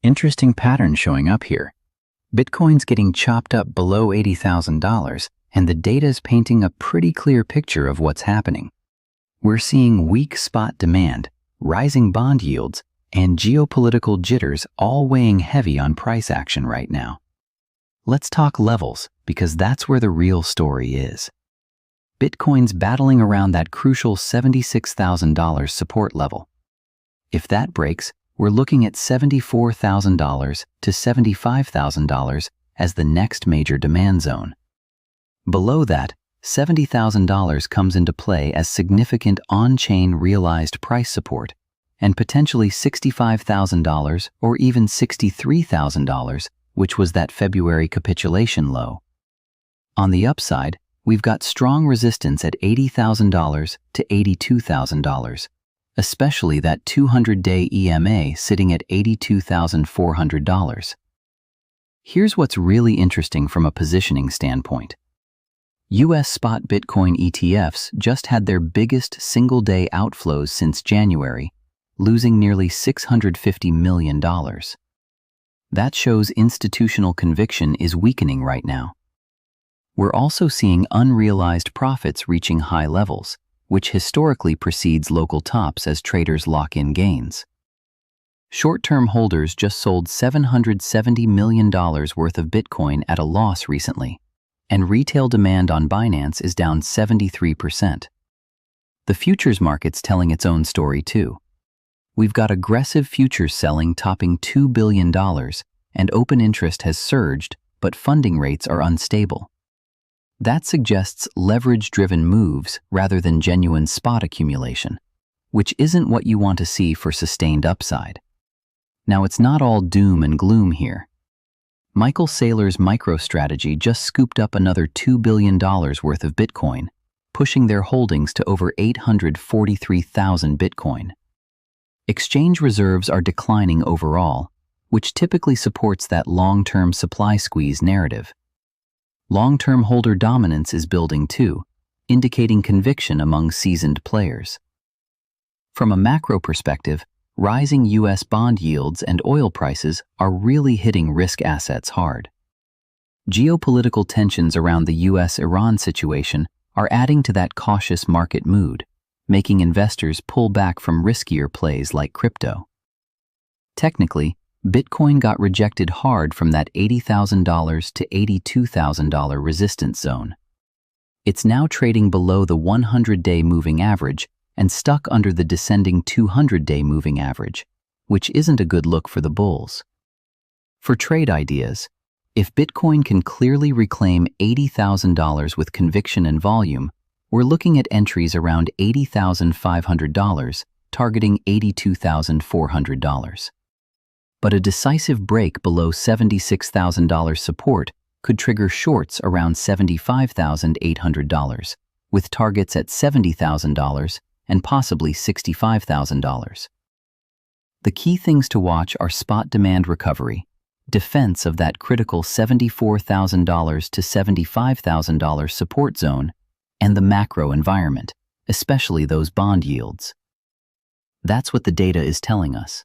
Interesting pattern showing up here. Bitcoin's getting chopped up below $80,000, and the data is painting a pretty clear picture of what's happening. We're seeing weak spot demand, rising bond yields, and geopolitical jitters all weighing heavy on price action right now. Let's talk levels, because that's where the real story is. Bitcoin's battling around that crucial $76,000 support level. If that breaks, we're looking at $74,000 to $75,000 as the next major demand zone. Below that, $70,000 comes into play as significant on-chain realized price support, and potentially $65,000 or even $63,000, which was that February capitulation low. On the upside, we've got strong resistance at $80,000 to $82,000, especially that 200-day EMA sitting at $82,400. Here's what's really interesting from a positioning standpoint. U.S. spot Bitcoin ETFs just had their biggest single-day outflows since January, losing nearly $650 million. That shows institutional conviction is weakening right now. We're also seeing unrealized profits reaching high levels, which historically precedes local tops as traders lock in gains. Short-term holders just sold $770 million worth of Bitcoin at a loss recently, and retail demand on Binance is down 73%. The futures market's telling its own story too. We've got aggressive futures selling topping $2 billion, and open interest has surged, but funding rates are unstable. That suggests leverage-driven moves rather than genuine spot accumulation, which isn't what you want to see for sustained upside. Now, it's not all doom and gloom here. Michael Saylor's MicroStrategy just scooped up another $2 billion worth of Bitcoin, pushing their holdings to over 843,000 Bitcoin. Exchange reserves are declining overall, which typically supports that long-term supply squeeze narrative. Long-term holder dominance is building too, indicating conviction among seasoned players. From a macro perspective, rising U.S. bond yields and oil prices are really hitting risk assets hard. Geopolitical tensions around the U.S.-Iran situation are adding to that cautious market mood, making investors pull back from riskier plays like crypto. Technically, Bitcoin got rejected hard from that $80,000 to $82,000 resistance zone. It's now trading below the 100-day moving average and stuck under the descending 200-day moving average, which isn't a good look for the bulls. For trade ideas, if Bitcoin can clearly reclaim $80,000 with conviction and volume, we're looking at entries around $80,500, targeting $82,400. But a decisive break below $76,000 support could trigger shorts around $75,800, with targets at $70,000 and possibly $65,000. The key things to watch are spot demand recovery, defense of that critical $74,000 to $75,000 support zone, and the macro environment, especially those bond yields. That's what the data is telling us.